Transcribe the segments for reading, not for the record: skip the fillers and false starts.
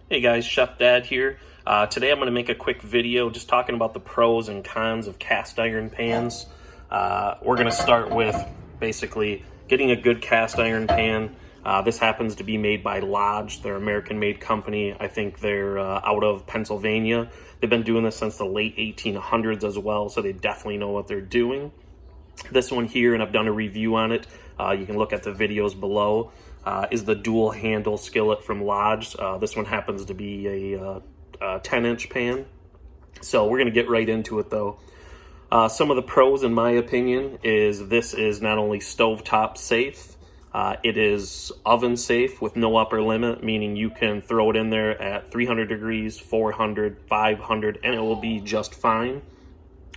Hey guys, Chef Dad here. Today I'm going to make a quick video just talking about the pros and cons of cast iron pans. We're going to start with basically getting a good cast iron pan. This happens to be made by Lodge. They're an American-made company. I think they're out of Pennsylvania. They've been doing this since the late 1800s as well, so they definitely know what they're doing. This one here, and I've done a review on it, you can look at the videos below, is the dual handle skillet from Lodge. This one happens to be a 10-inch pan. So we're going to get right into it though. Some of the pros, in my opinion, is this is not only stovetop safe, it is oven safe with no upper limit, meaning you can throw it in there at 300 degrees, 400, 500, and it will be just fine.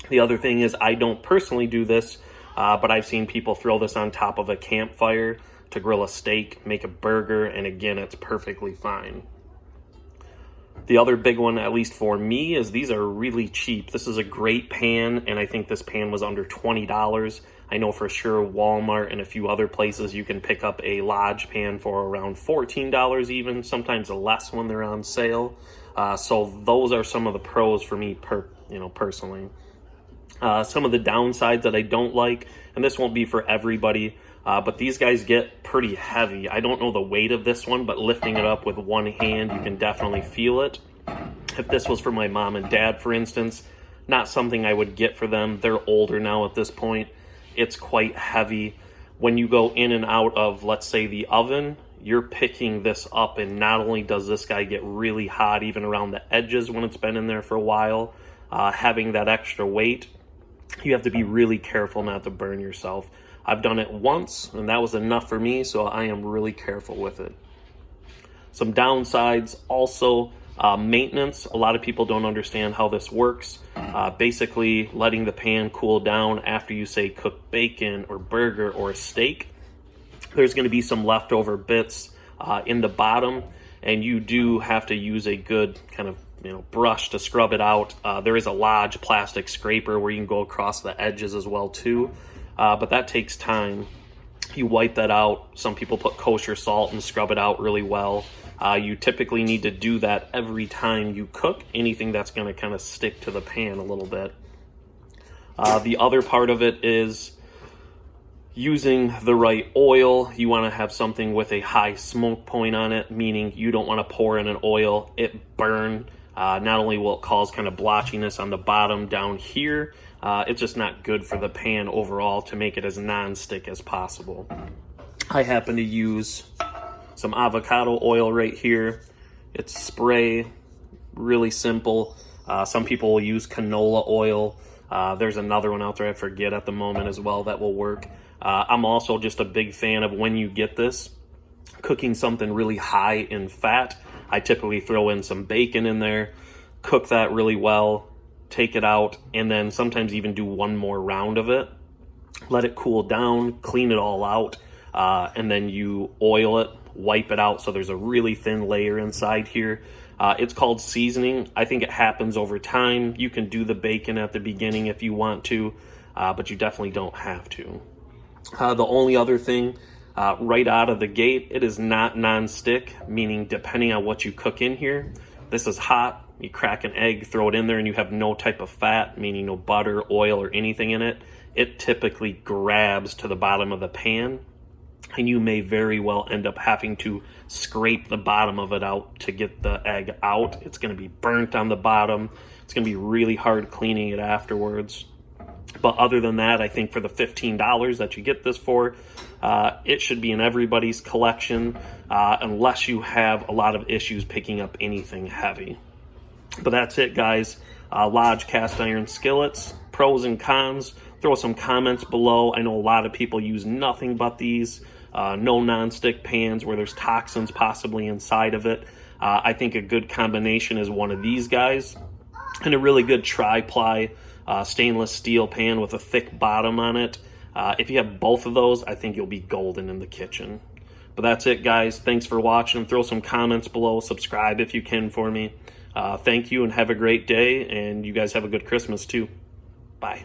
The other thing is I don't personally do this, but I've seen people throw this on top of a campfire to grill a steak, make a burger, and again, it's perfectly fine. The other big one, at least for me, is these are really cheap. This is a great pan, and I think this pan was under $20. I know for sure Walmart and a few other places you can pick up a Lodge pan for around $14 even, sometimes less when they're on sale. So those are some of the pros for me personally. Some of the downsides that I don't like, and this won't be for everybody, but these guys get pretty heavy. I don't know the weight of this one, but lifting it up with one hand, you can definitely feel it. If this was for my mom and dad, for instance, not something I would get for them. They're older now at this point. It's quite heavy. When you go in and out of, let's say, the oven, you're picking this up, and not only does this guy get really hot even around the edges when it's been in there for a while, having that extra weight, you have to be really careful not to burn yourself. I've done it once, and that was enough for me, so I am really careful with it. Some downsides also, maintenance. A lot of people don't understand how this works. Basically, letting the pan cool down after you, say, cook bacon or burger or a steak. There's going to be some leftover bits in the bottom, and you do have to use a good kind of brush to scrub it out. There is a Lodge plastic scraper where you can go across the edges as well too, but that takes time. You wipe that out. Some people put kosher salt and scrub it out really well. You typically need to do that every time you cook anything that's going to kind of stick to the pan a little bit. The other part of it is using the right oil. You want to have something with a high smoke point on it, meaning you don't want to pour in an oil, it burn. Not only will it cause kind of blotchiness on the bottom down here, it's just not good for the pan overall to make it as non-stick as possible. I happen to use some avocado oil right here. It's spray, really simple. Some people will use canola oil. There's another one out there I forget at the moment as well that will work. I'm also just a big fan of, when you get this, cooking something really high in fat. I typically throw in some bacon in there, cook that really well, take it out, and then sometimes even do one more round of it. Let it cool down, clean it all out, and then you oil it, wipe it out so there's a really thin layer inside here. It's called seasoning. I think it happens over time. You can do the bacon at the beginning if you want to, but you definitely don't have to. The only other thing, right out of the gate, it is not non-stick, meaning depending on what you cook in here, this is hot, you crack an egg, throw it in there, and you have no type of fat, meaning no butter, oil, or anything in it, it typically grabs to the bottom of the pan, and you may very well end up having to scrape the bottom of it out to get the egg out. It's going to be burnt on the bottom. It's going to be really hard cleaning it afterwards. But other than that, I think for the $15 that you get this for, it should be in everybody's collection, unless you have a lot of issues picking up anything heavy. But that's it, guys. Lodge cast iron skillets, pros and cons. Throw some comments below. I know a lot of people use nothing but these. No non-stick pans where there's toxins possibly inside of it. I think a good combination is one of these guys, and a really good tri-ply stainless steel pan with a thick bottom on it. If you have both of those, I think you'll be golden in the kitchen. But that's it, guys. Thanks for watching. Throw some comments below. Subscribe if you can for me. Thank you, and have a great day, and you guys have a good Christmas too. Bye.